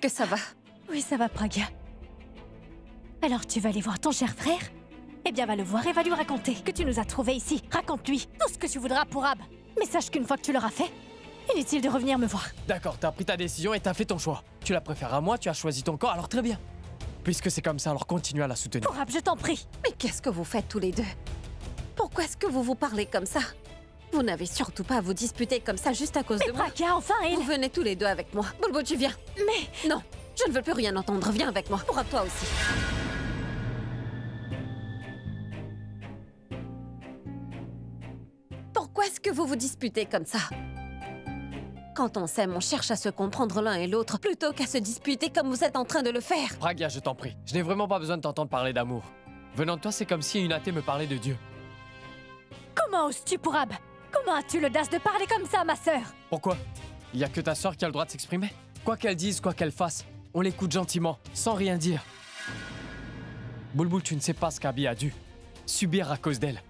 que ça va? Oui, ça va, Pragya. Alors tu vas aller voir ton cher frère? Eh bien, va le voir et va lui raconter que tu nous as trouvés ici. Raconte-lui tout ce que tu voudras pour Ab. Mais sache qu'une fois que tu l'auras fait, inutile de revenir me voir. D'accord, t'as pris ta décision et t'as fait ton choix. Tu la préfères à moi, tu as choisi ton camp, alors très bien. Puisque c'est comme ça, alors continue à la soutenir. Pour Ab, je t'en prie. Mais qu'est-ce que vous faites tous les deux? Pourquoi est-ce que vous vous parlez comme ça? Vous n'avez surtout pas à vous disputer comme ça juste à cause de moi. Pragya, enfin, il... Vous venez tous les deux avec moi. Bulbul, tu viens. Mais... Non, je ne veux plus rien entendre. Viens avec moi. Pour toi aussi. Pourquoi est-ce que vous vous disputez comme ça? Quand on s'aime, on cherche à se comprendre l'un et l'autre, plutôt qu'à se disputer comme vous êtes en train de le faire. Pragya, je t'en prie. Je n'ai vraiment pas besoin de t'entendre parler d'amour. Venant de toi, c'est comme si une athée me parlait de Dieu. Comment oses-tu, pour Ab? Comment as-tu l'audace de parler comme ça, ma sœur? Pourquoi? Il n'y a que ta sœur qui a le droit de s'exprimer. Quoi qu'elle dise, quoi qu'elle fasse, on l'écoute gentiment, sans rien dire. Bulbul, tu ne sais pas ce qu'Abi a dû subir à cause d'elle.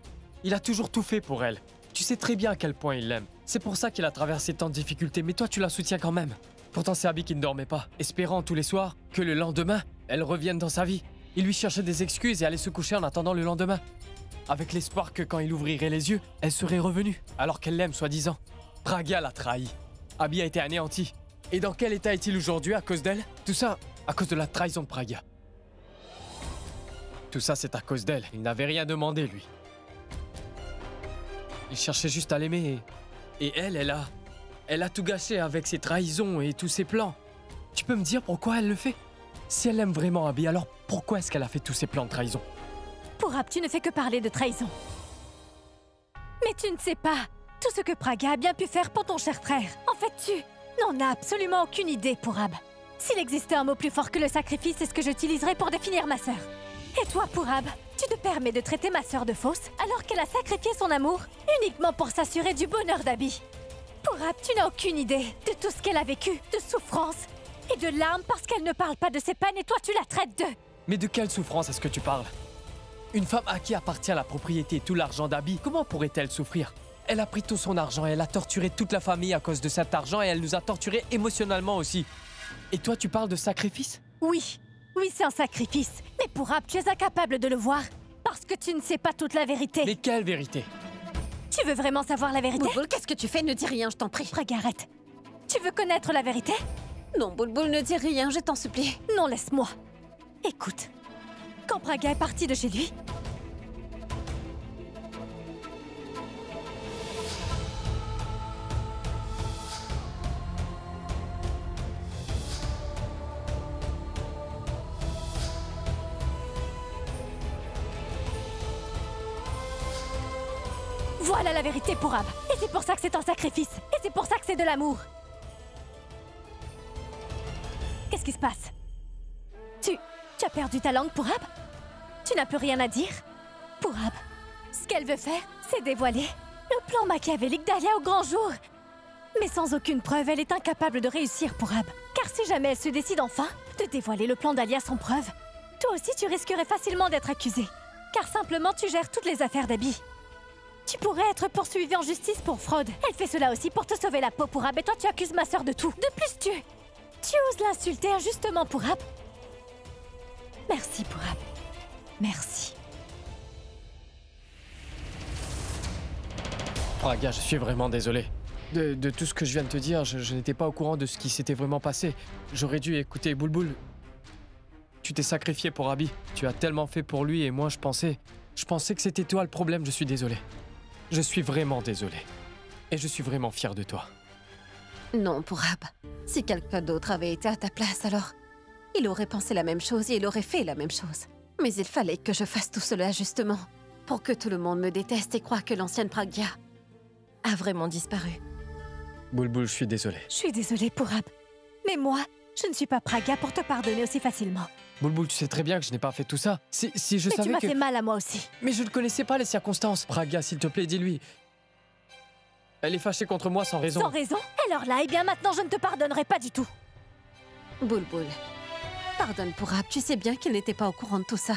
Il a toujours tout fait pour elle. Tu sais très bien à quel point il l'aime. C'est pour ça qu'il a traversé tant de difficultés, mais toi tu la soutiens quand même. Pourtant c'est Abby qui ne dormait pas, espérant tous les soirs que le lendemain, elle revienne dans sa vie. Il lui cherchait des excuses et allait se coucher en attendant le lendemain. Avec l'espoir que quand il ouvrirait les yeux, elle serait revenue, alors qu'elle l'aime soi-disant. Pragya l'a trahi. Abby a été anéanti. Et dans quel état est-il aujourd'hui à cause d'elle? Tout ça à cause de la trahison de Pragya. Tout ça c'est à cause d'elle, il n'avait rien demandé lui. Il cherchait juste à l'aimer et elle a tout gâché avec ses trahisons et tous ses plans. Tu peux me dire pourquoi elle le fait? Si elle aime vraiment Abby, alors pourquoi est-ce qu'elle a fait tous ces plans de trahison? Pour Ab, tu ne fais que parler de trahison. Mais tu ne sais pas tout ce que Pragya a bien pu faire pour ton cher frère. En fait, tu n'en as absolument aucune idée, pour Ab. S'il existait un mot plus fort que le sacrifice, c'est ce que j'utiliserais pour définir ma sœur. Et toi, pour Ab, tu te permets de traiter ma sœur de fausse alors qu'elle a sacrifié son amour uniquement pour s'assurer du bonheur d'Abby. Pour Ab, tu n'as aucune idée de tout ce qu'elle a vécu, de souffrance et de larmes parce qu'elle ne parle pas de ses peines et toi tu la traites de... Mais de quelle souffrance est-ce que tu parles? Une femme à qui appartient la propriété et tout l'argent d'Abby, comment pourrait-elle souffrir? Elle a pris tout son argent et elle a torturé toute la famille à cause de cet argent et elle nous a torturés émotionnellement aussi. Et toi, tu parles de sacrifice? Oui, c'est un sacrifice. Mais pour Ab, tu es incapable de le voir parce que tu ne sais pas toute la vérité. Mais quelle vérité? Tu veux vraiment savoir la vérité? Bulbul, qu'est-ce que tu fais? Ne dis rien, je t'en prie. Pragya, arrête. Tu veux connaître la vérité? Non, Bulbul, ne dis rien, je t'en supplie. Non, laisse-moi. Écoute, quand Pragya est parti de chez lui... Voilà la vérité pour Ab. Et c'est pour ça que c'est un sacrifice. Et c'est pour ça que c'est de l'amour. Qu'est-ce qui se passe? Tu as perdu ta langue pour Ab? Tu n'as plus rien à dire? Pour Ab, ce qu'elle veut faire, c'est dévoiler le plan machiavélique d'Alia au grand jour. Mais sans aucune preuve, elle est incapable de réussir pour Ab. Car si jamais elle se décide enfin de dévoiler le plan d'Alia sans preuve, toi aussi tu risquerais facilement d'être accusé. Car simplement tu gères toutes les affaires d'Abby. Tu pourrais être poursuivi en justice pour fraude. Elle fait cela aussi pour te sauver la peau pour Ab et toi tu accuses ma sœur de tout. De plus tu oses l'insulter injustement pour Ab. Merci pour Ab. Merci. Pragya, je suis vraiment désolé. De tout ce que je viens de te dire, je n'étais pas au courant de ce qui s'était vraiment passé. J'aurais dû écouter Bulbul. Tu t'es sacrifié pour Abby. Tu as tellement fait pour lui et moi je pensais que c'était toi le problème, je suis désolé. Je suis vraiment désolé. Et je suis vraiment fier de toi. Non, pour Ab. Si quelqu'un d'autre avait été à ta place, alors... il aurait pensé la même chose et il aurait fait la même chose. Mais il fallait que je fasse tout cela justement pour que tout le monde me déteste et croie que l'ancienne Pragya a vraiment disparu. Bulbul, je suis désolé. Je suis désolée pour Ab. Mais moi, je ne suis pas Pragya pour te pardonner aussi facilement. Bulbul, tu sais très bien que je n'ai pas fait tout ça. Si je Mais savais tu m'as que... fait mal à moi aussi. Mais je ne connaissais pas les circonstances. Pragya, s'il te plaît, dis-lui. Elle est fâchée contre moi sans raison. Sans raison? Alors là, eh bien maintenant, je ne te pardonnerai pas du tout. Bulbul, pardonne pour Ab, tu sais bien qu'il n'était pas au courant de tout ça.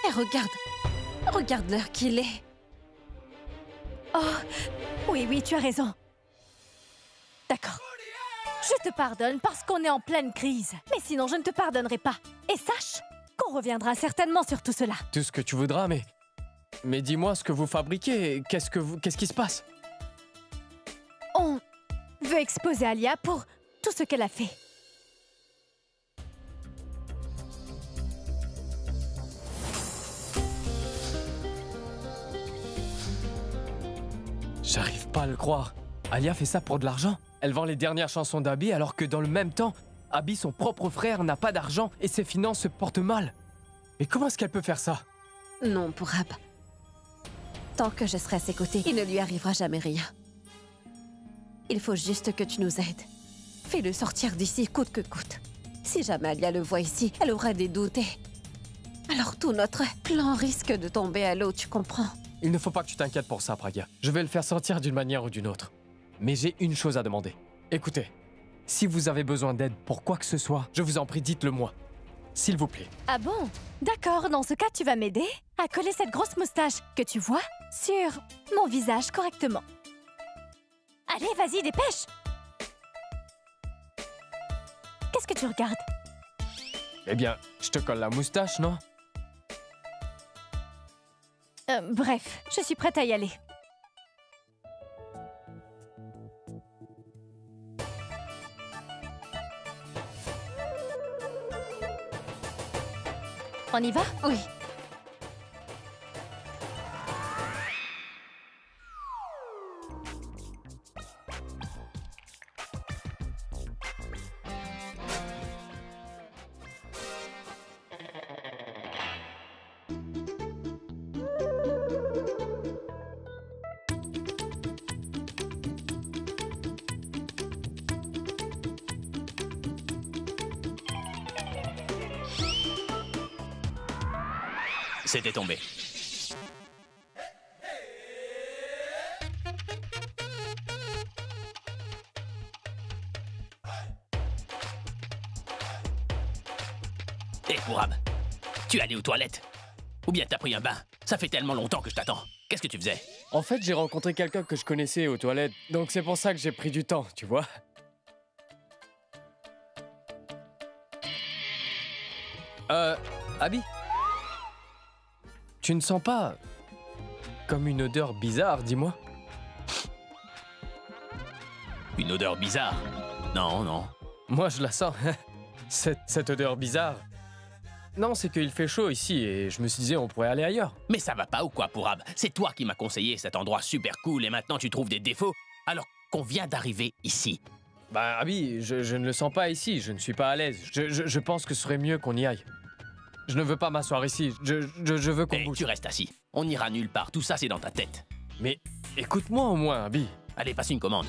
Et regarde l'heure qu'il est. Oh, oui, tu as raison. D'accord. Je te pardonne parce qu'on est en pleine crise. Mais sinon, je ne te pardonnerai pas. Et sache qu'on reviendra certainement sur tout cela. Tout ce que tu voudras, mais dis-moi ce que vous fabriquez. Qu'est-ce qui se passe? On veut exposer Alia pour tout ce qu'elle a fait. J'arrive pas à le croire. Alia fait ça pour de l'argent. Elle vend les dernières chansons d'Abby alors que dans le même temps, Abby, son propre frère, n'a pas d'argent et ses finances se portent mal. Mais comment est-ce qu'elle peut faire ça? Non, Pourab. Tant que je serai à ses côtés, il ne lui arrivera jamais rien. Il faut juste que tu nous aides. Fais-le sortir d'ici coûte que coûte. Si jamais Alia le voit ici, elle aura des doutes et... alors tout notre plan risque de tomber à l'eau, tu comprends? Il ne faut pas que tu t'inquiètes pour ça, Pragya. Je vais le faire sortir d'une manière ou d'une autre. Mais j'ai une chose à demander. Écoutez, si vous avez besoin d'aide pour quoi que ce soit, je vous en prie, dites-le moi. S'il vous plaît. Ah bon? D'accord, dans ce cas, tu vas m'aider à coller cette grosse moustache que tu vois sur mon visage correctement. Allez, vas-y, dépêche! Qu'est-ce que tu regardes? Eh bien, je te colle la moustache, non? Bref, je suis prête à y aller. On y va? Oui. C'était tombé. Hé, Pourab, tu es allé aux toilettes? Ou bien t'as pris un bain? Ça fait tellement longtemps que je t'attends. Qu'est-ce que tu faisais? En fait, j'ai rencontré quelqu'un que je connaissais aux toilettes, donc c'est pour ça que j'ai pris du temps, tu vois. Abby? Tu ne sens pas comme une odeur bizarre, dis-moi? Une odeur bizarre? Non, non. Moi, je la sens. cette odeur bizarre. Non, c'est qu'il fait chaud ici et je me suis dit on pourrait aller ailleurs. Mais ça va pas ou quoi, Pourab? C'est toi qui m'as conseillé cet endroit super cool et maintenant tu trouves des défauts alors qu'on vient d'arriver ici. Bah, Abby, je ne le sens pas ici, je ne suis pas à l'aise. Je pense que ce serait mieux qu'on y aille. Je ne veux pas m'asseoir ici, je veux qu'on Hey, bouge. tu restes assis. On n'ira nulle part, tout ça c'est dans ta tête. Mais écoute-moi au moins, Abby. Allez, passe une commande.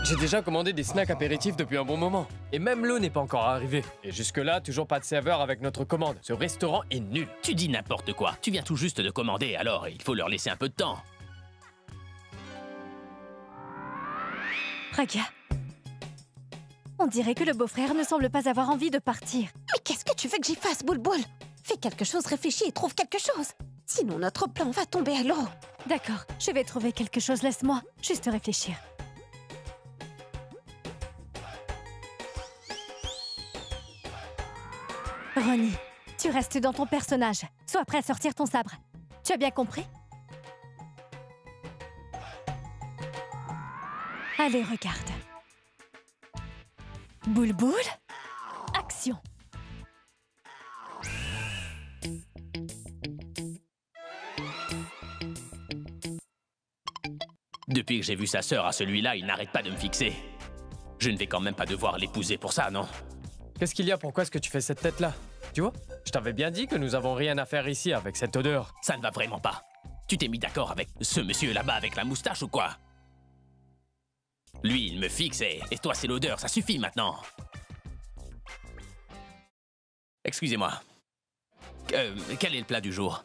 J'ai déjà commandé des snacks apéritifs depuis un bon moment. Et même l'eau n'est pas encore arrivée. Et jusque-là, toujours pas de serveur avec notre commande. Ce restaurant est nul. Tu dis n'importe quoi. Tu viens tout juste de commander, alors il faut leur laisser un peu de temps. Pragya. On dirait que le beau-frère ne semble pas avoir envie de partir. Mais qu'est-ce que tu veux que j'y fasse, Boulboul? Fais quelque chose, réfléchis et trouve quelque chose. Sinon, notre plan va tomber à l'eau. D'accord, je vais trouver quelque chose, laisse-moi juste réfléchir. Ronnie, tu restes dans ton personnage. Sois prêt à sortir ton sabre. Tu as bien compris? Allez, regarde. Boulboul, action. Depuis que j'ai vu sa sœur à celui-là, il n'arrête pas de me fixer. Je ne vais quand même pas devoir l'épouser pour ça, non? Qu'est-ce qu'il y a? Pourquoi est-ce que tu fais cette tête-là? Tu vois? Je t'avais bien dit que nous avons rien à faire ici avec cette odeur. Ça ne va vraiment pas. Tu t'es mis d'accord avec ce monsieur là-bas avec la moustache ou quoi? Lui, il me fixe et toi, c'est l'odeur, ça suffit maintenant. Excusez-moi. Quel est le plat du jour?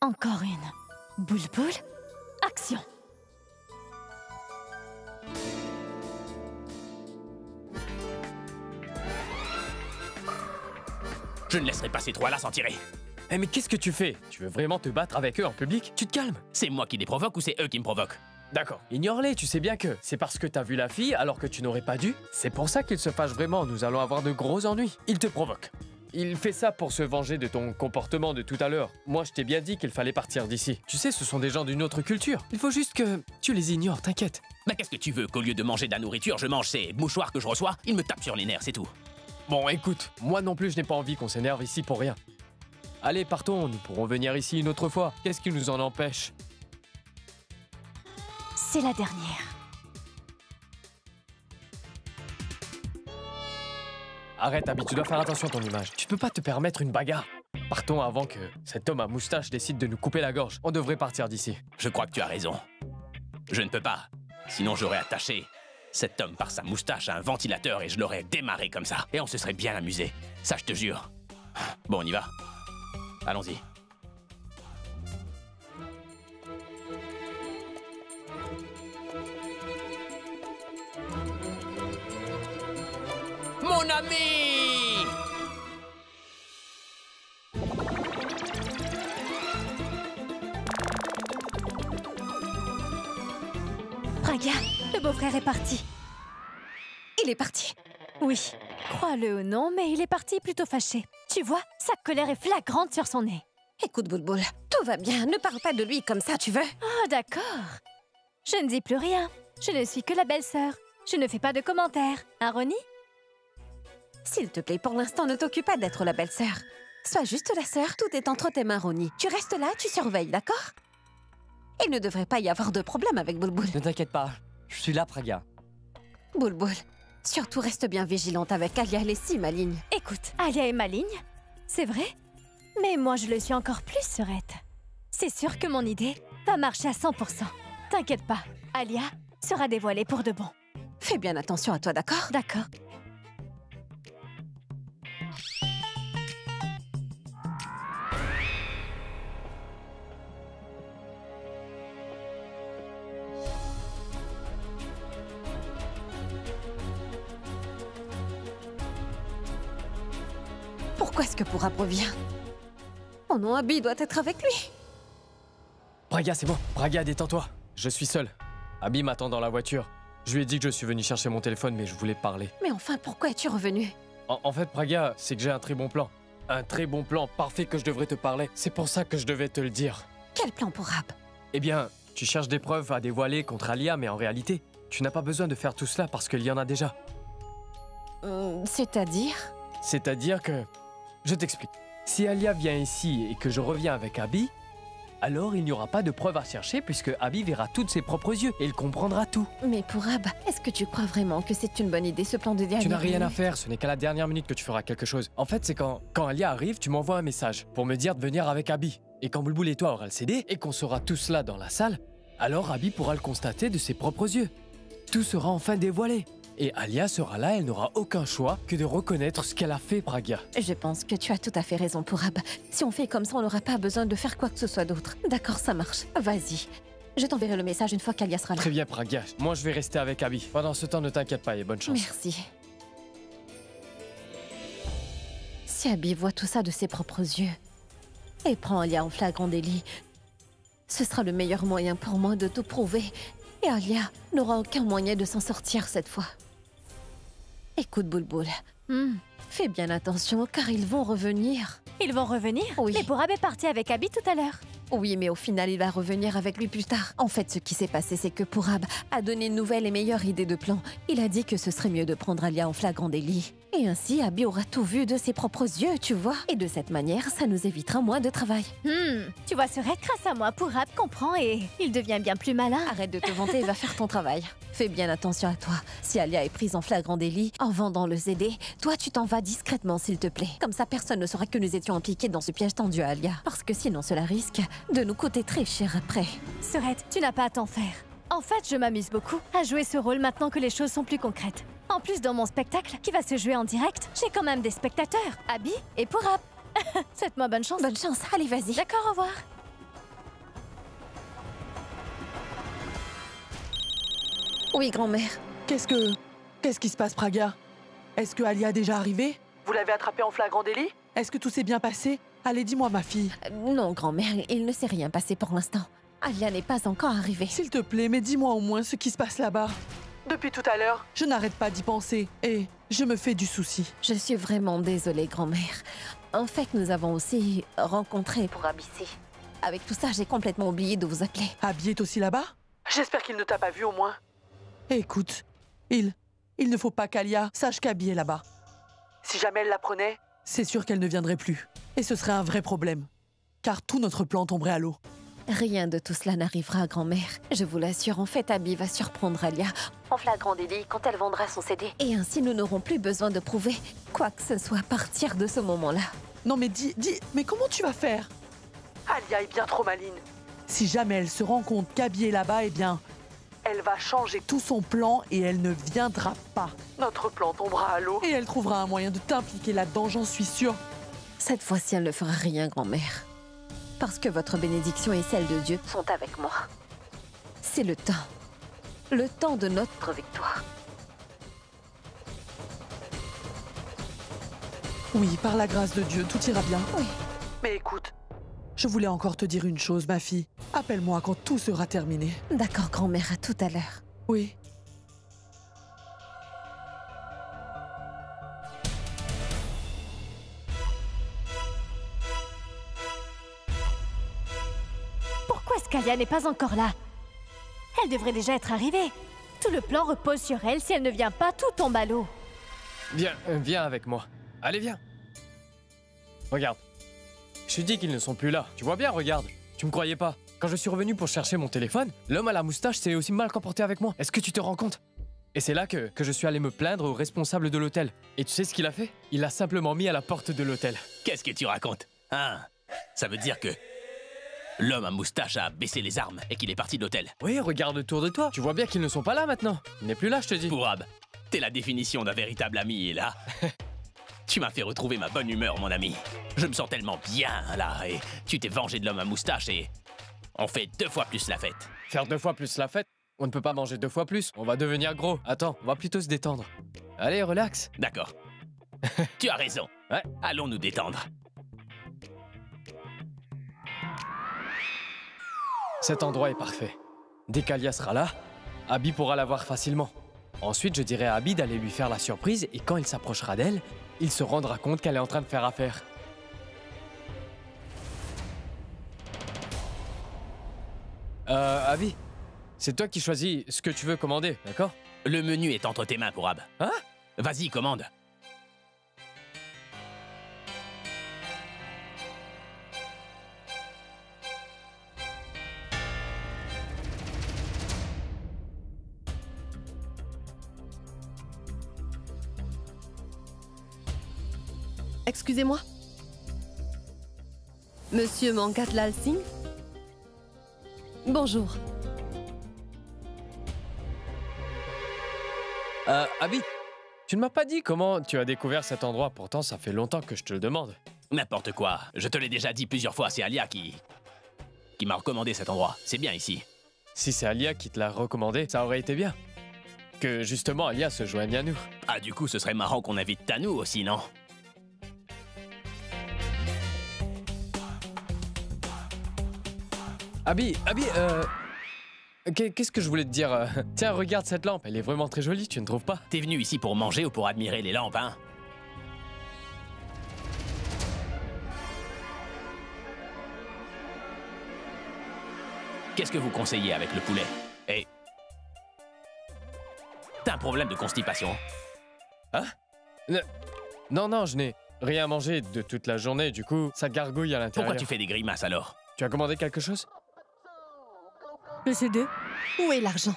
Encore une. Boulboul, action. Je ne laisserai pas ces trois-là s'en tirer. Eh mais qu'est-ce que tu fais? Tu veux vraiment te battre avec eux en public? Tu te calmes. C'est moi qui les provoque ou c'est eux qui me provoquent? D'accord. Ignore-les, tu sais bien que c'est parce que t'as vu la fille alors que tu n'aurais pas dû. C'est pour ça qu'ils se fâchent vraiment, nous allons avoir de gros ennuis. Il te provoque. Il fait ça pour se venger de ton comportement de tout à l'heure. Moi, je t'ai bien dit qu'il fallait partir d'ici. Tu sais, ce sont des gens d'une autre culture. Il faut juste que tu les ignores, t'inquiète. Bah qu'est-ce que tu veux? Qu'au lieu de manger de la nourriture, je mange ces mouchoirs que je reçois? Ils me tapent sur les nerfs, c'est tout. Bon, écoute, moi non plus, je n'ai pas envie qu'on s'énerve ici pour rien. Allez, partons, nous pourrons venir ici une autre fois. Qu'est-ce qui nous en empêche? C'est la dernière. Arrête, Abby, tu dois faire attention à ton image. Tu peux pas te permettre une bagarre. Partons avant que cet homme à moustache décide de nous couper la gorge. On devrait partir d'ici. Je crois que tu as raison. Je ne peux pas. Sinon j'aurais attaché cet homme par sa moustache à un ventilateur et je l'aurais démarré comme ça. Et on se serait bien amusé. Ça, je te jure. Bon, on y va. Allons-y. Mon ami! Praga, le beau-frère est parti. Il est parti. Oui, crois-le ou non, mais il est parti plutôt fâché. Tu vois, sa colère est flagrante sur son nez. Écoute, Boulboul, tout va bien. Ne parle pas de lui comme ça, tu veux? Oh, d'accord. Je ne dis plus rien. Je ne suis que la belle-sœur. Je ne fais pas de commentaires. Hein, Ronnie? S'il te plaît, pour l'instant, ne t'occupe pas d'être la belle-sœur. Sois juste la sœur, tout est entre tes mains, Ronnie. Tu restes là, tu surveilles, d'accord? Il ne devrait pas y avoir de problème avec Boulboul. Ne t'inquiète pas, je suis là, Praga. Boulboul, surtout reste bien vigilante avec Alia, elle est si maligne. Écoute, Alia est maligne, c'est vrai, mais moi je le suis encore plus, Serette. C'est sûr que mon idée va marcher à 100%. T'inquiète pas, Alia sera dévoilée pour de bon. Fais bien attention à toi, d'accord? D'accord. Pourquoi est-ce que Pourab revient? Oh non, Abby doit être avec lui. Praga, c'est bon. Praga, détends-toi. Je suis seul. Abby m'attend dans la voiture. Je lui ai dit que je suis venu chercher mon téléphone, mais je voulais parler. Mais enfin, pourquoi es-tu revenu? En fait, Praga, c'est que j'ai un très bon plan. Un très bon plan, parfait que je devrais te parler. C'est pour ça que je devais te le dire. Quel plan Pourab? Eh bien, tu cherches des preuves à dévoiler contre Alia, mais en réalité, tu n'as pas besoin de faire tout cela parce qu'il y en a déjà. C'est-à-dire? C'est-à-dire que... Je t'explique. Si Alia vient ici et que je reviens avec Abby, alors il n'y aura pas de preuves à chercher puisque Abby verra tout de ses propres yeux et il comprendra tout. Mais Pourab, est-ce que tu crois vraiment que c'est une bonne idée ce plan de dernière Tu n'as rien à minute? faire, ce n'est qu'à la dernière minute que tu feras quelque chose. En fait, c'est quand Alia arrive, tu m'envoies un message pour me dire de venir avec Abby. Et quand Boulboul et toi aura le CD et qu'on sera tous là dans la salle, alors Abby pourra le constater de ses propres yeux. Tout sera enfin dévoilé. Et Alia sera là, elle n'aura aucun choix que de reconnaître ce qu'elle a fait, Praga. Je pense que tu as tout à fait raison, Pourab. Si on fait comme ça, on n'aura pas besoin de faire quoi que ce soit d'autre. D'accord, ça marche. Vas-y. Je t'enverrai le message une fois qu'Alia sera là. Très bien, Praga. Moi, je vais rester avec Abby. Pendant ce temps, ne t'inquiète pas et bonne chance. Merci. Si Abby voit tout ça de ses propres yeux et prend Alia en flagrant délit, ce sera le meilleur moyen pour moi de tout prouver. Et Alia n'aura aucun moyen de s'en sortir cette fois. Écoute, Boulboul, fais bien attention car ils vont revenir. Ils vont revenir? Oui. Mais Pourab est parti avec Abby tout à l'heure. Oui, mais au final, il va revenir avec lui plus tard. En fait, ce qui s'est passé, c'est que Pourab a donné une nouvelle et meilleure idée de plan. Il a dit que ce serait mieux de prendre Alia en flagrant délit. Et ainsi, Abby aura tout vu de ses propres yeux, tu vois. Et de cette manière, ça nous évitera moins de travail. Tu vois, Serette, grâce à moi, Pourab comprend et il devient bien plus malin. Arrête de te vanter et va faire ton travail. Fais bien attention à toi. Si Alia est prise en flagrant délit, en vendant le CD, toi tu t'en vas discrètement s'il te plaît. Comme ça personne ne saura que nous étions impliqués dans ce piège tendu à Alia. Parce que sinon cela risque de nous coûter très cher après. Serette, tu n'as pas à t'en faire. En fait, je m'amuse beaucoup à jouer ce rôle maintenant que les choses sont plus concrètes. En plus, dans mon spectacle, qui va se jouer en direct, j'ai quand même des spectateurs, Abby et Pourab. Souhaite-moi bonne chance. Bonne chance, allez vas-y. D'accord, au revoir. Oui, grand-mère. Qu'est-ce qui se passe, Praga? Est-ce que Alia est déjà arrivée? Vous l'avez attrapée en flagrant délit? Est-ce que tout s'est bien passé? Allez, dis-moi, ma fille. Non, grand-mère, il ne s'est rien passé pour l'instant. Alia n'est pas encore arrivée. S'il te plaît, mais dis-moi au moins ce qui se passe là-bas. Depuis tout à l'heure, je n'arrête pas d'y penser. Et je me fais du souci. Je suis vraiment désolée, grand-mère. En fait, nous avons aussi rencontré pour Abissi. Avec tout ça, j'ai complètement oublié de vous appeler. Abby est aussi là-bas? J'espère qu'il ne t'a pas vu au moins. Écoute, il ne faut pas qu'Alia sache qu'Abby est là-bas. Si jamais elle l'apprenait, c'est sûr qu'elle ne viendrait plus. Et ce serait un vrai problème. Car tout notre plan tomberait à l'eau. Rien de tout cela n'arrivera, grand-mère. Je vous l'assure, en fait, Abby va surprendre Alia en flagrant délit quand elle vendra son CD. Et ainsi, nous n'aurons plus besoin de prouver quoi que ce soit à partir de ce moment-là. Non mais dis, mais comment tu vas faire? Alia est bien trop maligne. Si jamais elle se rend compte qu'Abby est là-bas, eh bien, elle va changer tout son plan et elle ne viendra pas. Notre plan tombera à l'eau et elle trouvera un moyen de t'impliquer là-dedans, j'en suis sûre. Cette fois-ci, elle ne fera rien, grand-mère. Parce que votre bénédiction et celle de Dieu sont avec moi. C'est le temps. Le temps de notre victoire. Oui, par la grâce de Dieu, tout ira bien. Oui. Mais écoute, je voulais encore te dire une chose, ma fille. Appelle-moi quand tout sera terminé. D'accord, grand-mère, à tout à l'heure. Oui. Pourquoi est-ce qu'Alia n'est pas encore là? Elle devrait déjà être arrivée. Tout le plan repose sur elle. Si elle ne vient pas, tout tombe à l'eau. Viens avec moi. Allez, viens. Regarde. Je te dis qu'ils ne sont plus là. Tu vois bien, regarde. Tu me croyais pas. Quand je suis revenu pour chercher mon téléphone, l'homme à la moustache s'est aussi mal comporté avec moi. Est-ce que tu te rends compte? Et c'est là que je suis allé me plaindre au responsable de l'hôtel. Et tu sais ce qu'il a fait? Il l'a simplement mis à la porte de l'hôtel. Qu'est-ce que tu racontes? Hein? Ça veut dire que l'homme à moustache a baissé les armes et qu'il est parti de l'hôtel. Oui, regarde autour de toi. Tu vois bien qu'ils ne sont pas là maintenant. Il n'est plus là, je te dis. Pourab, t'es la définition d'un véritable ami, et là... Tu m'as fait retrouver ma bonne humeur, mon ami. Je me sens tellement bien, là, et tu t'es vengé de l'homme à moustache, et... on fait 2 fois plus la fête. Faire 2 fois plus la fête? On ne peut pas manger 2 fois plus. On va devenir gros. Attends, on va plutôt se détendre. Allez, relax. D'accord. Tu as raison. Ouais. Allons nous détendre. Cet endroit est parfait. Dès qu'Alia sera là, Abby pourra la voir facilement. Ensuite, je dirai à Abby d'aller lui faire la surprise et quand il s'approchera d'elle, il se rendra compte qu'elle est en train de faire affaire. Abby, c'est toi qui choisis ce que tu veux commander, d'accord? Le menu est entre tes mains, Pourab. Hein? Vas-y, commande. Excusez-moi. Monsieur Mangatlal Singh? Bonjour. Abby, tu ne m'as pas dit comment tu as découvert cet endroit, pourtant ça fait longtemps que je te le demande. N'importe quoi. Je te l'ai déjà dit plusieurs fois, c'est Alia qui m'a recommandé cet endroit. C'est bien ici. Si c'est Alia qui te l'a recommandé, ça aurait été bien. Que justement Alia se joigne à nous. Ah, du coup, ce serait marrant qu'on invite Tanou aussi, non? Abby, qu'est-ce que je voulais te dire? Tiens, regarde cette lampe, elle est vraiment très jolie, tu ne trouves pas? T'es venu ici pour manger ou pour admirer les lampes, hein? Qu'est-ce que vous conseillez avec le poulet? Et... T'as un problème de constipation? Hein? Non, je n'ai rien mangé de toute la journée, du coup, ça gargouille à l'intérieur. Pourquoi tu fais des grimaces alors? Tu as commandé quelque chose? Le C2? Où est l'argent?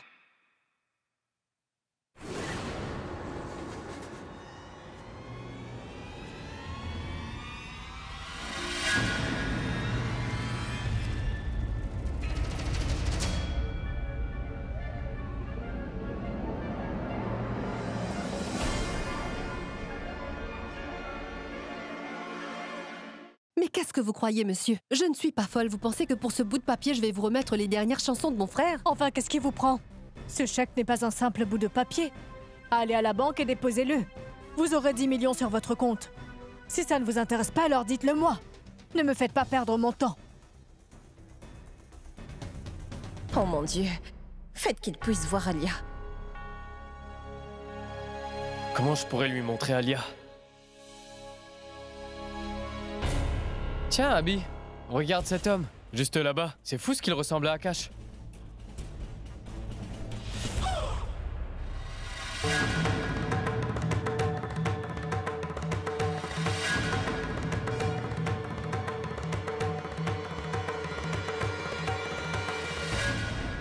Mais qu'est-ce que vous croyez, monsieur? Je ne suis pas folle. Vous pensez que pour ce bout de papier, je vais vous remettre les dernières chansons de mon frère? Enfin, qu'est-ce qui vous prend? Ce chèque n'est pas un simple bout de papier. Allez à la banque et déposez-le. Vous aurez 10 millions sur votre compte. Si ça ne vous intéresse pas, alors dites-le moi. Ne me faites pas perdre mon temps. Oh mon Dieu. Faites qu'il puisse voir Alia. Comment je pourrais lui montrer Alia? Tiens, Abby, regarde cet homme, juste là-bas. C'est fou ce qu'il ressemble à Akash.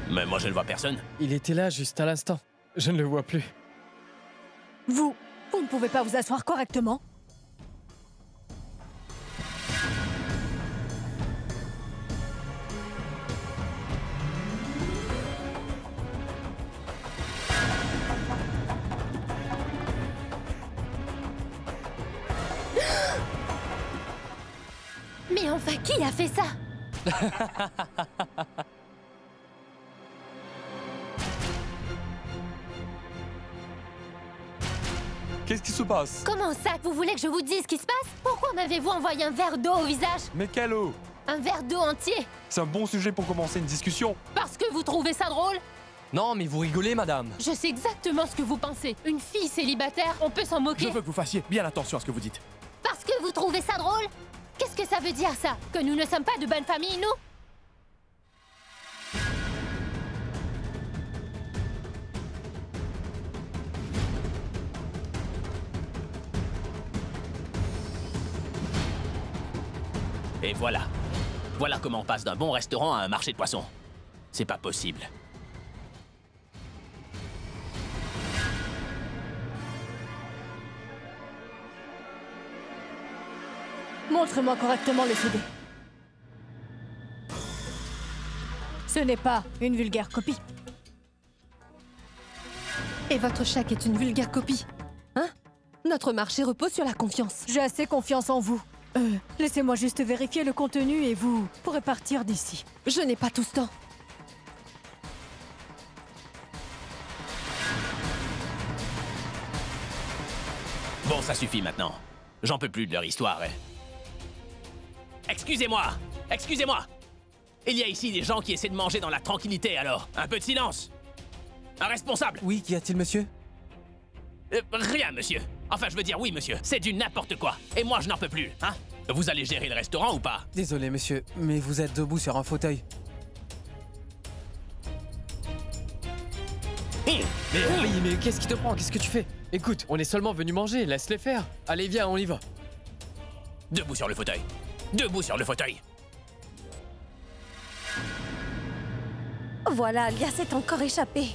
Mais moi, je ne vois personne. Il était là juste à l'instant. Je ne le vois plus. Vous ne pouvez pas vous asseoir correctement? Mais enfin, qui a fait ça? Qu'est-ce qui se passe? Comment ça? Vous voulez que je vous dise ce qui se passe? Pourquoi m'avez-vous envoyé un verre d'eau au visage? Mais quelle eau? Un verre d'eau entier? C'est un bon sujet pour commencer une discussion. Parce que vous trouvez ça drôle? Non, mais vous rigolez, madame. Je sais exactement ce que vous pensez. Une fille célibataire, on peut s'en moquer. Je veux que vous fassiez bien attention à ce que vous dites. Parce que vous trouvez ça drôle? Qu'est-ce que ça veut dire, ça? Que nous ne sommes pas de bonne famille, nous? Et voilà. Voilà comment on passe d'un bon restaurant à un marché de poissons. C'est pas possible. Montre-moi correctement le CD. Ce n'est pas une vulgaire copie. Et votre chèque est une vulgaire copie. Hein? Notre marché repose sur la confiance. J'ai assez confiance en vous. Laissez-moi juste vérifier le contenu et vous pourrez partir d'ici. Je n'ai pas tout ce temps. Bon, ça suffit maintenant. J'en peux plus de leur histoire. Excusez-moi! Excusez-moi! Il y a ici des gens qui essaient de manger dans la tranquillité, alors. Un peu de silence! Un responsable! Oui, qu'y a-t-il, monsieur? Rien, monsieur. Enfin, je veux dire oui, monsieur. C'est du n'importe quoi. Et moi, je n'en peux plus, hein? Vous allez gérer le restaurant ou pas? Désolé, monsieur, mais vous êtes debout sur un fauteuil. Mais qu'est-ce qui te prend? Qu'est-ce que tu fais? Écoute, on est seulement venu manger, laisse-les faire. Allez, viens, on y va. Debout sur le fauteuil. Debout sur le fauteuil. Voilà, Alia s'est encore échappée.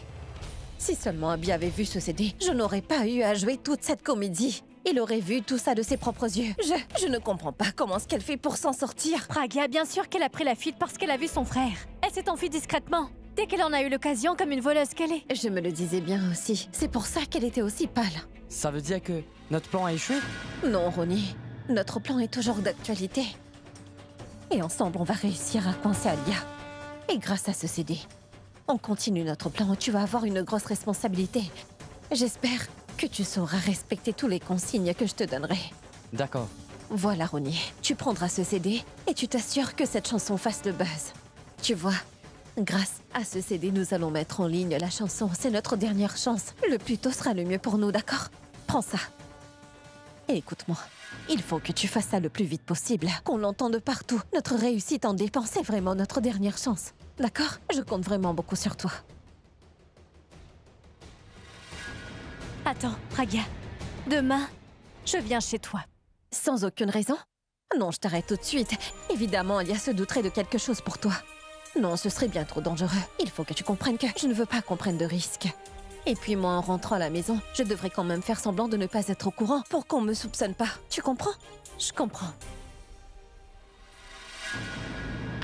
Si seulement Abby avait vu ce CD, je n'aurais pas eu à jouer toute cette comédie. Il aurait vu tout ça de ses propres yeux. Je ne comprends pas comment ce qu'elle fait pour s'en sortir. Pragya, bien sûr qu'elle a pris la fuite parce qu'elle a vu son frère. Elle s'est enfuie discrètement, dès qu'elle en a eu l'occasion comme une voleuse qu'elle est. Je me le disais bien aussi. C'est pour ça qu'elle était aussi pâle. Ça veut dire que notre plan a échoué? Non, Ronnie. Notre plan est toujours d'actualité. Et ensemble, on va réussir à coincer Alia. Et grâce à ce CD, on continue notre plan. Tu vas avoir une grosse responsabilité. J'espère que tu sauras respecter tous les consignes que je te donnerai. D'accord. Voilà, Ronnie. Tu prendras ce CD et tu t'assures que cette chanson fasse le buzz. Tu vois, grâce à ce CD, nous allons mettre en ligne la chanson. C'est notre dernière chance. Le plus tôt sera le mieux pour nous, d'accord? Prends ça. Et écoute-moi. Il faut que tu fasses ça le plus vite possible, qu'on l'entende partout. Notre réussite en dépend, c'est vraiment notre dernière chance. D'accord? Je compte vraiment beaucoup sur toi. Attends, Pragya. Demain, je viens chez toi. Sans aucune raison? Non, je t'arrête tout de suite. Évidemment, Alia se douterait de quelque chose pour toi. Non, ce serait bien trop dangereux. Il faut que tu comprennes que je ne veux pas qu'on prenne de risques. Et puis moi, en rentrant à la maison, je devrais quand même faire semblant de ne pas être au courant pour qu'on me soupçonne pas. Tu comprends? Je comprends.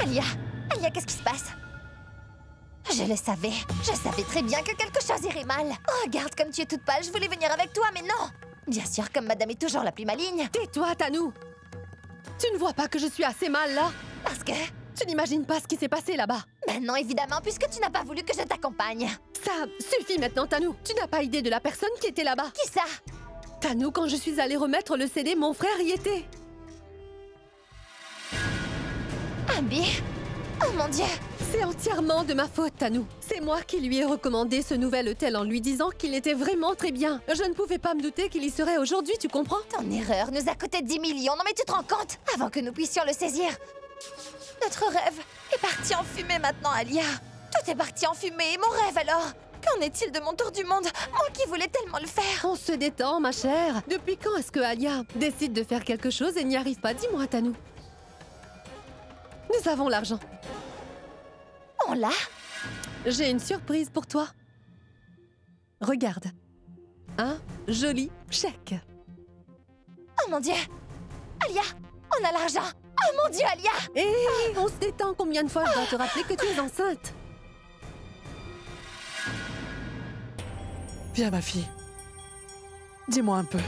Alia, qu'est-ce qui se passe? Je le savais. Je savais très bien que quelque chose irait mal. Oh, regarde comme tu es toute pâle. Je voulais venir avec toi, mais non. Bien sûr, comme madame est toujours la plus maligne. Tais-toi, Tanou! Tu ne vois pas que je suis assez mal, là? Parce que... Tu n'imagines pas ce qui s'est passé là-bas. Ben non, évidemment, puisque tu n'as pas voulu que je t'accompagne. Ça suffit maintenant, Tanou. Tu n'as pas idée de la personne qui était là-bas. Qui ça? Tanou, quand je suis allée remettre le CD, mon frère y était. Abby? Oh mon Dieu! C'est entièrement de ma faute, Tanou. C'est moi qui lui ai recommandé ce nouvel hôtel en lui disant qu'il était vraiment très bien. Je ne pouvais pas me douter qu'il y serait aujourd'hui, tu comprends? Ton erreur nous a coûté 10 millions, non mais tu te rends compte? Avant que nous puissions le saisir. Notre rêve est parti en fumée maintenant, Alia. Tout est parti en fumée, et mon rêve alors? Qu'en est-il de mon tour du monde? Moi qui voulais tellement le faire. On se détend, ma chère. Depuis quand est-ce que Alia décide de faire quelque chose et n'y arrive pas? Dis-moi, Tanou. Nous avons l'argent. On l'a? J'ai une surprise pour toi. Regarde. Un joli chèque. Oh mon Dieu! Alia! On a l'argent! Oh mon Dieu, Alia! Hé, on se détend. Combien de fois je dois te rappeler que tu es enceinte? Viens, ma fille. Dis-moi un peu.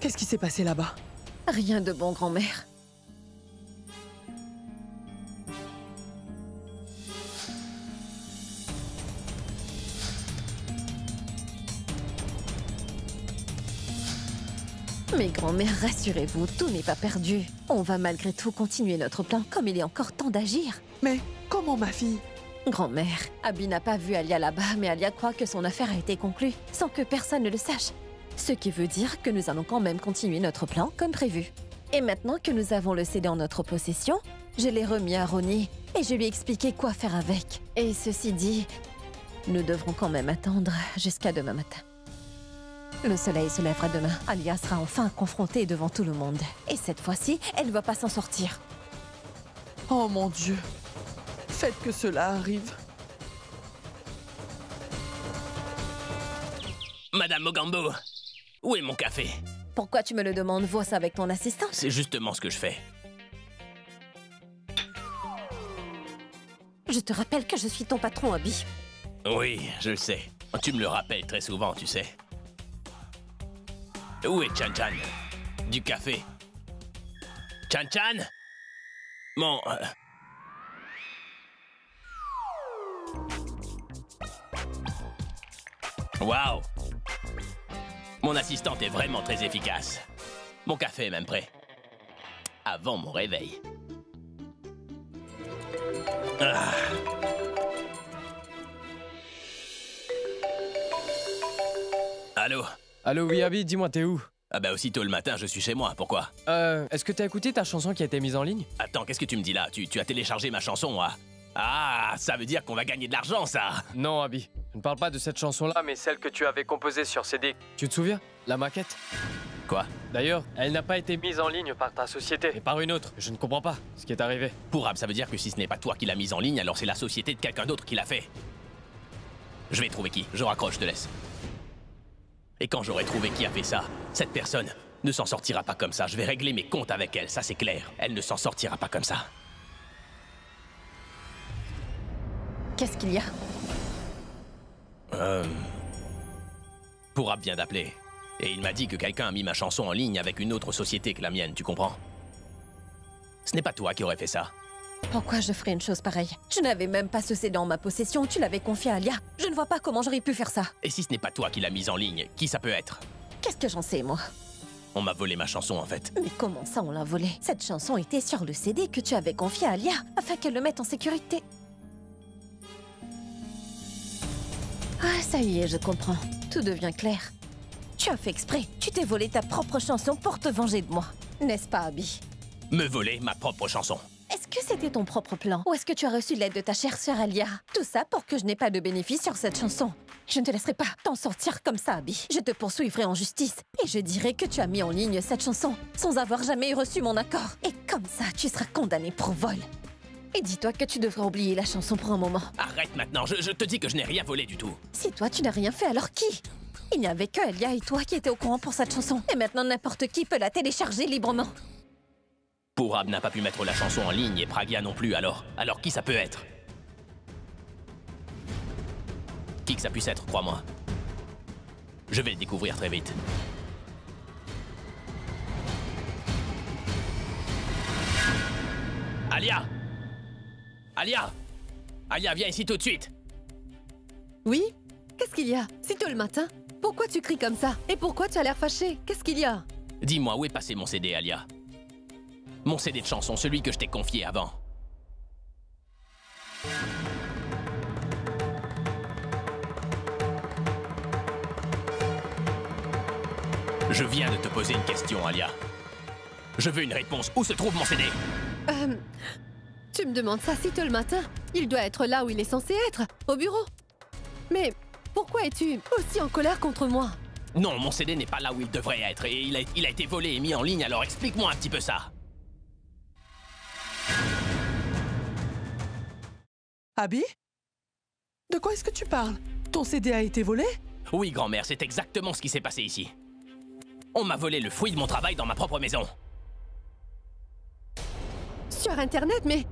Qu'est-ce qui s'est passé là-bas? Rien de bon, grand-mère. Mais grand-mère, rassurez-vous, tout n'est pas perdu. On va malgré tout continuer notre plan comme il est encore temps d'agir. Mais comment, ma fille? Grand-mère, Abby n'a pas vu Alia là-bas, mais Alia croit que son affaire a été conclue, sans que personne ne le sache. Ce qui veut dire que nous allons quand même continuer notre plan comme prévu. Et maintenant que nous avons le CD en notre possession, je l'ai remis à Ronnie et je lui ai expliqué quoi faire avec. Et ceci dit, nous devrons quand même attendre jusqu'à demain matin. Le soleil se lèvera demain. Alia sera enfin confrontée devant tout le monde. Et cette fois-ci, elle ne va pas s'en sortir. Oh mon Dieu. Faites que cela arrive. Madame Mogambo, où est mon café? Pourquoi tu me le demandes? Vois ça avec ton assistant. C'est justement ce que je fais. Je te rappelle que je suis ton patron, Abby. Oui, je le sais. Tu me le rappelles très souvent, tu sais. Où est Chan Chan? Du café. Chan Chan? Mon... Waouh! Mon assistante est vraiment très efficace. Mon café est même prêt. Avant mon réveil. Ah. Allô? Allô, oui, Abby, dis-moi, t'es où? Ah bah aussitôt le matin, je suis chez moi, pourquoi? Est-ce que t'as écouté ta chanson qui a été mise en ligne? Attends, qu'est-ce que tu me dis là? Tu as téléchargé ma chanson, hein? Ah, ça veut dire qu'on va gagner de l'argent, ça! Non, Abby, je ne parle pas de cette chanson-là, mais celle que tu avais composée sur CD. Tu te souviens? La maquette? Quoi? D'ailleurs, elle n'a pas été mise en ligne par ta société, mais par une autre. Je ne comprends pas ce qui est arrivé. Pourable, ça veut dire que si ce n'est pas toi qui l'as mise en ligne, alors c'est la société de quelqu'un d'autre qui l'a fait. Je vais trouver qui. Je raccroche, je te laisse. Et quand j'aurai trouvé qui a fait ça, cette personne ne s'en sortira pas comme ça. Je vais régler mes comptes avec elle, ça c'est clair. Elle ne s'en sortira pas comme ça. Qu'est-ce qu'il y a? Pourab vient d'appeler. Et il m'a dit que quelqu'un a mis ma chanson en ligne avec une autre société que la mienne, tu comprends? Ce n'est pas toi qui aurais fait ça. Pourquoi je ferais une chose pareille? Je n'avais même pas ce CD en ma possession, tu l'avais confié à Alia. Je ne vois pas comment j'aurais pu faire ça. Et si ce n'est pas toi qui l'as mise en ligne, qui ça peut être? Qu'est-ce que j'en sais, moi? On m'a volé ma chanson, en fait. Mais comment ça, on l'a volée? Cette chanson était sur le CD que tu avais confié à Alia, afin qu'elle le mette en sécurité. Ah, ça y est, je comprends. Tout devient clair. Tu as fait exprès. Tu t'es volé ta propre chanson pour te venger de moi. N'est-ce pas, Abby? Me voler ma propre chanson. Est-ce que c'était ton propre plan? Ou est-ce que tu as reçu l'aide de ta chère sœur Alia? Tout ça pour que je n'ai pas de bénéfice sur cette chanson. Je ne te laisserai pas t'en sortir comme ça, Abby. Je te poursuivrai en justice. Et je dirai que tu as mis en ligne cette chanson sans avoir jamais reçu mon accord. Et comme ça, tu seras condamné pour vol. Et dis-toi que tu devrais oublier la chanson pour un moment. Arrête maintenant, je te dis que je n'ai rien volé du tout. Si toi, tu n'as rien fait, alors qui? Il n'y avait que Alia et toi qui étaient au courant pour cette chanson. Et maintenant, n'importe qui peut la télécharger librement. Pourab n'a pas pu mettre la chanson en ligne et Pragia non plus, alors qui ça peut être? Qui que ça puisse être, crois-moi. Je vais le découvrir très vite. Alia! Alia! Alia, viens ici tout de suite! Oui? Qu'est-ce qu'il y a? Si tôt le matin? Pourquoi tu cries comme ça? Et pourquoi tu as l'air fâché? Qu'est-ce qu'il y a? Dis-moi, où est passé mon CD, Alia? Mon CD de chanson, celui que je t'ai confié avant. Je viens de te poser une question, Alia. Je veux une réponse. Où se trouve mon CD? Tu me demandes ça si tôt le matin? Il doit être là où il est censé être, au bureau. Mais pourquoi es-tu aussi en colère contre moi? Non, mon CD n'est pas là où il devrait être et il a été volé et mis en ligne, alors explique-moi un petit peu ça. Abby? De quoi est-ce que tu parles? Ton CD a été volé? Oui, grand-mère, c'est exactement ce qui s'est passé ici. On m'a volé le fruit de mon travail dans ma propre maison. Sur Internet, mais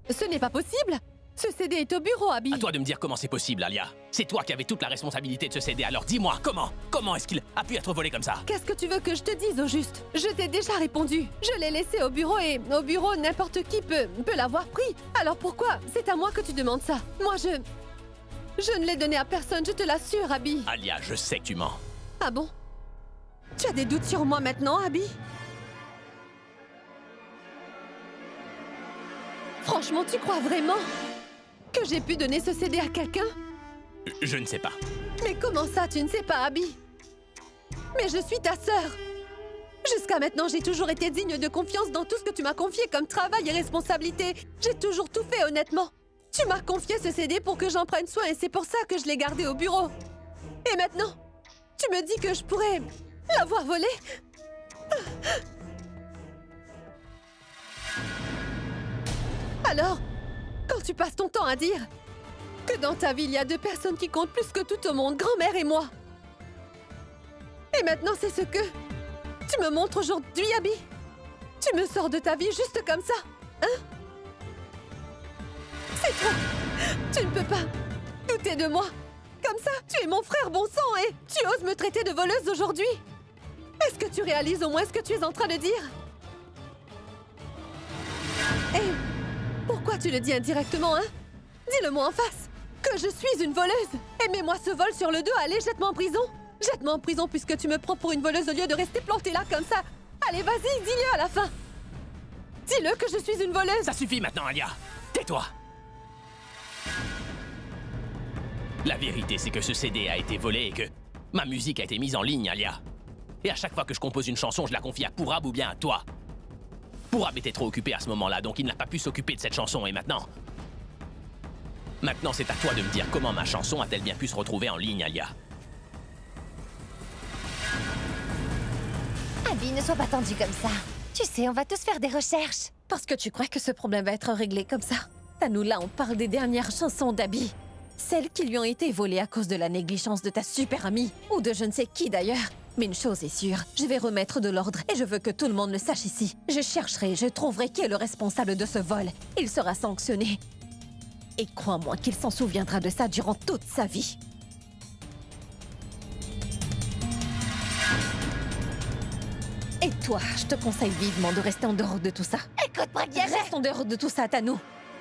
ce n'est pas possible. Ce CD est au bureau, Abby. À toi de me dire comment c'est possible, Alia. C'est toi qui avais toute la responsabilité de ce CD, alors dis-moi, comment est-ce qu'il a pu être volé comme ça? Qu'est-ce que tu veux que je te dise au juste? Je t'ai déjà répondu. Je l'ai laissé au bureau et au bureau, n'importe qui peut l'avoir pris. Alors pourquoi c'est à moi que tu demandes ça? Moi, je ne l'ai donné à personne, je te l'assure, Abby. Alia, je sais que tu mens. Ah bon? Tu as des doutes sur moi maintenant, Abby? Franchement, tu crois vraiment que j'ai pu donner ce CD à quelqu'un? Je ne sais pas. Mais comment ça, tu ne sais pas, Abby? Mais je suis ta sœur. Jusqu'à maintenant, j'ai toujours été digne de confiance dans tout ce que tu m'as confié comme travail et responsabilité. J'ai toujours tout fait honnêtement. Tu m'as confié ce CD pour que j'en prenne soin et c'est pour ça que je l'ai gardé au bureau. Et maintenant, tu me dis que je pourrais l'avoir volé? Alors, quand tu passes ton temps à dire que dans ta vie, il y a deux personnes qui comptent plus que tout au monde, grand-mère et moi. Et maintenant, c'est ce que tu me montres aujourd'hui, Abby? Tu me sors de ta vie juste comme ça, hein? C'est toi! Tu ne peux pas douter de moi! Comme ça, tu es mon frère bon sang et tu oses me traiter de voleuse aujourd'hui? Est-ce que tu réalises au moins ce que tu es en train de dire? Et pourquoi tu le dis indirectement, hein? Dis-le-moi en face! Que je suis une voleuse! Et mets-moi ce vol sur le dos, allez, jette-moi en prison! Jette-moi en prison puisque tu me prends pour une voleuse au lieu de rester plantée là comme ça! Allez, vas-y, dis-le à la fin! Dis-le que je suis une voleuse! Ça suffit maintenant, Alia! Tais-toi! La vérité, c'est que ce CD a été volé et que ma musique a été mise en ligne, Alia. Et à chaque fois que je compose une chanson, je la confie à Pourab ou bien à toi. Pourab était trop occupé à ce moment-là, donc il n'a pas pu s'occuper de cette chanson. Et maintenant... Maintenant, c'est à toi de me dire comment ma chanson a-t-elle bien pu se retrouver en ligne, Alia. Abby, ne sois pas tendue comme ça. Tu sais, on va tous faire des recherches. Parce que tu crois que ce problème va être réglé comme ça? Tanou, là, on parle des dernières chansons d'Abby. Celles qui lui ont été volées à cause de la négligence de ta super amie. Ou de je ne sais qui d'ailleurs. Mais une chose est sûre, je vais remettre de l'ordre et je veux que tout le monde le sache ici. Je chercherai, je trouverai qui est le responsable de ce vol. Il sera sanctionné. Et crois-moi qu'il s'en souviendra de ça durant toute sa vie. Et toi, je te conseille vivement de rester en dehors de tout ça. Écoute, Pragya, Reste en dehors de tout ça, Tanou.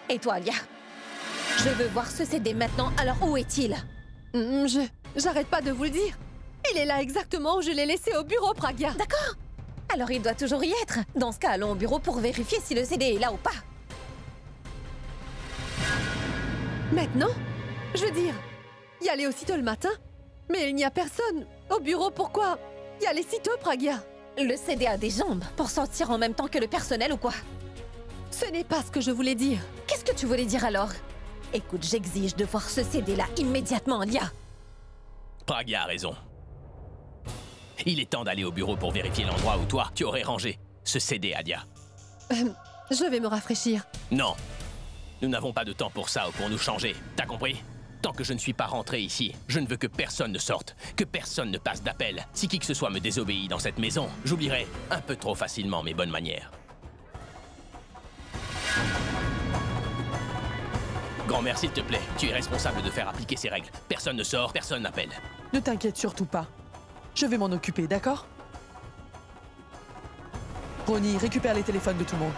Et toi, Alia? Je veux voir ce CD maintenant, alors où est-il? J'arrête pas de vous le dire. Il est là exactement où je l'ai laissé au bureau, Pragya. D'accord. Alors il doit toujours y être. Dans ce cas, allons au bureau pour vérifier si le CD est là ou pas. Maintenant? Je veux dire, y aller aussitôt le matin? Mais il n'y a personne au bureau, pourquoi y aller si tôt, Pragya? Le CD a des jambes pour sortir en même temps que le personnel ou quoi? Ce n'est pas ce que je voulais dire. Qu'est-ce que tu voulais dire alors? Écoute, j'exige de voir ce CD-là immédiatement, Alia. Pragya a raison. Il est temps d'aller au bureau pour vérifier l'endroit où toi, tu aurais rangé ce CD, Alia. Je vais me rafraîchir. Non. Nous n'avons pas de temps pour ça ou pour nous changer. T'as compris? Tant que je ne suis pas rentré ici, je ne veux que personne ne sorte, que personne ne passe d'appel. Si qui que ce soit me désobéit dans cette maison, j'oublierai un peu trop facilement mes bonnes manières. Grand-mère, s'il te plaît, tu es responsable de faire appliquer ces règles. Personne ne sort, personne n'appelle. Ne t'inquiète surtout pas. Je vais m'en occuper, d'accord? Ronnie, récupère les téléphones de tout le monde.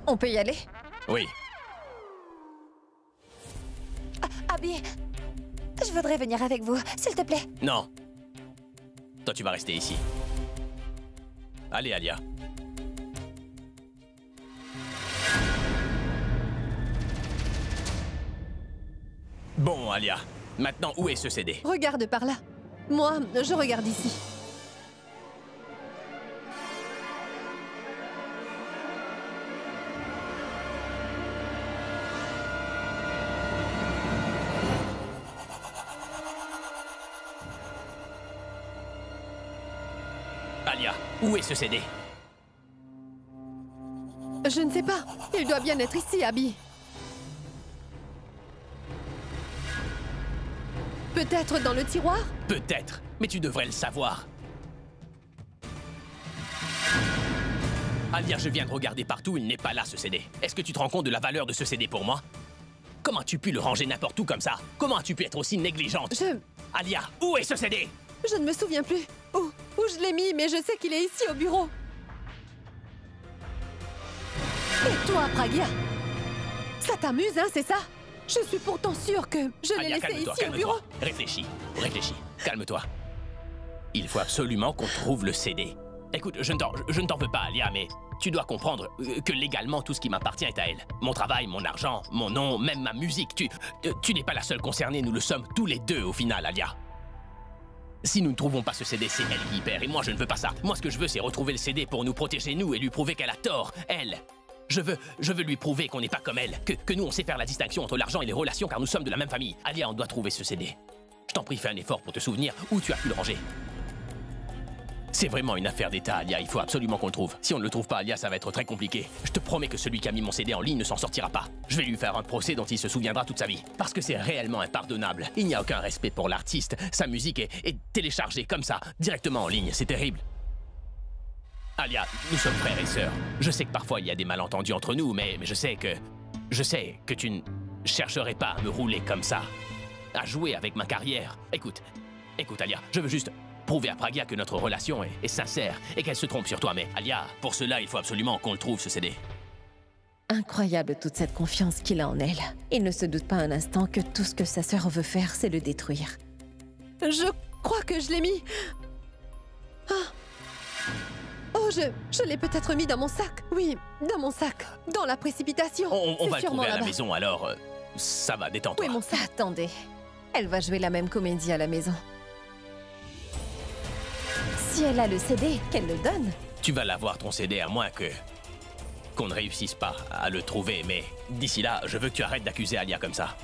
On peut y aller? Oui. Abby, je voudrais venir avec vous, s'il te plaît. Non. Toi, tu vas rester ici. Allez, Alia. Bon, Alia. Maintenant, où est ce CD? Regarde par là. Moi, je regarde ici. Alia, où est ce CD? Je ne sais pas. Il doit bien être ici, Abby. Peut-être dans le tiroir? Peut-être, mais tu devrais le savoir. Alia, je viens de regarder partout, il n'est pas là ce CD. Est-ce que tu te rends compte de la valeur de ce CD pour moi? Comment as-tu pu le ranger n'importe où comme ça? Comment as-tu pu être aussi négligente? Alia, où est ce CD? Je ne me souviens plus. Où je l'ai mis, mais je sais qu'il est ici au bureau. Et toi, Pragya? Ça t'amuse, hein, c'est ça? Je suis pourtant sûre que je l'ai laissé ici au bureau. Réfléchis, calme-toi. Il faut absolument qu'on trouve le CD. Écoute, je ne t'en veux pas, Alia, mais tu dois comprendre que légalement, tout ce qui m'appartient est à elle. Mon travail, mon argent, mon nom, même ma musique. Tu n'es pas la seule concernée, nous le sommes tous les deux au final, Alia. Si nous ne trouvons pas ce CD, c'est elle qui y perd, et moi je ne veux pas ça. Moi ce que je veux, c'est retrouver le CD pour nous protéger nous et lui prouver qu'elle a tort, elle. Je veux lui prouver qu'on n'est pas comme elle, que nous on sait faire la distinction entre l'argent et les relations car nous sommes de la même famille. Alia, on doit trouver ce CD. Je t'en prie, fais un effort pour te souvenir où tu as pu le ranger. C'est vraiment une affaire d'état, Alia, il faut absolument qu'on le trouve. Si on ne le trouve pas, Alia, ça va être très compliqué. Je te promets que celui qui a mis mon CD en ligne ne s'en sortira pas. Je vais lui faire un procès dont il se souviendra toute sa vie. Parce que c'est réellement impardonnable. Il n'y a aucun respect pour l'artiste. Sa musique est téléchargée comme ça, directement en ligne. C'est terrible. Alia, nous sommes frères et sœurs. Je sais que parfois il y a des malentendus entre nous, mais je sais que tu ne chercherais pas à me rouler comme ça. À jouer avec ma carrière. Écoute, Alia, je veux juste prouver à Pragya que notre relation est sincère et qu'elle se trompe sur toi. Mais Alia, pour cela, il faut absolument qu'on le trouve, ce CD. Incroyable toute cette confiance qu'il a en elle. Il ne se doute pas un instant que tout ce que sa sœur veut faire, c'est le détruire. Je crois que je l'ai mis... Oh, je l'ai peut-être mis dans mon sac. Oui, dans mon sac. Dans la précipitation. On va le trouver à la maison, alors ça va, détends-toi. Oui, mon sac. Attendez. Elle va jouer la même comédie à la maison. Si elle a le CD, qu'elle le donne. Tu vas l'avoir, ton CD, à moins qu'on ne réussisse pas à le trouver. Mais d'ici là, je veux que tu arrêtes d'accuser Alia comme ça.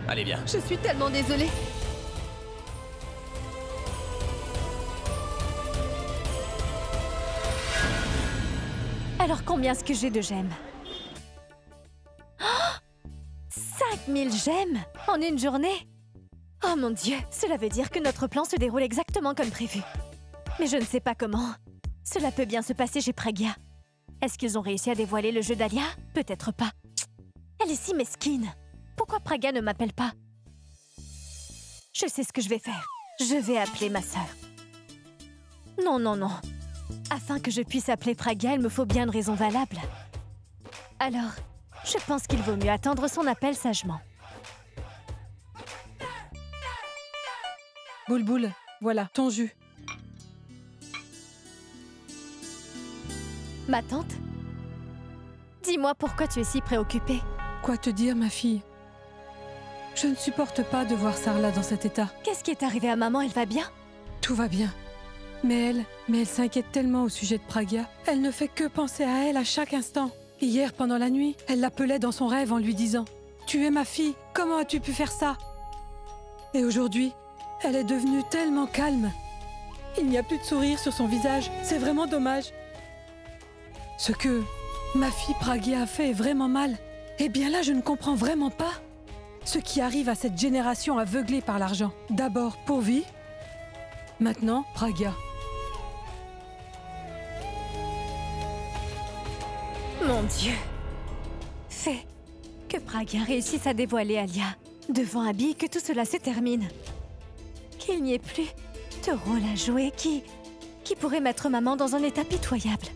Allez, viens. Je suis tellement désolée. Alors combien est-ce que j'ai de gemmes? 5000 gemmes en une journée? Oh mon Dieu, cela veut dire que notre plan se déroule exactement comme prévu. Mais je ne sais pas comment. Cela peut bien se passer chez Pragya. Est-ce qu'ils ont réussi à dévoiler le jeu d'Alia? Peut-être pas. Elle est si mesquine. Pourquoi Pragya ne m'appelle pas? Je sais ce que je vais faire. Je vais appeler ma sœur. Non. Afin que je puisse appeler Pragya, il me faut bien une raison valable. Alors, je pense qu'il vaut mieux attendre son appel sagement. Boulboul, voilà, ton jus. Ma tante? Dis-moi pourquoi tu es si préoccupée. Quoi te dire, ma fille? Je ne supporte pas de voir Sarla dans cet état. Qu'est-ce qui est arrivé à maman? Elle va bien? Tout va bien. Mais elle s'inquiète tellement au sujet de Pragya. Elle ne fait que penser à elle à chaque instant. Hier, pendant la nuit, elle l'appelait dans son rêve en lui disant « Tu es ma fille, comment as-tu pu faire ça ?» Et aujourd'hui, elle est devenue tellement calme. Il n'y a plus de sourire sur son visage. C'est vraiment dommage. Ce que ma fille Pragya a fait est vraiment mal. Eh bien là, je ne comprends vraiment pas ce qui arrive à cette génération aveuglée par l'argent. D'abord Purvi, maintenant Pragya. Mon Dieu! Fais que Pragya réussisse à dévoiler Alia devant Abby, que tout cela se termine. Qu'il n'y ait plus de rôle à jouer qui pourrait mettre maman dans un état pitoyable.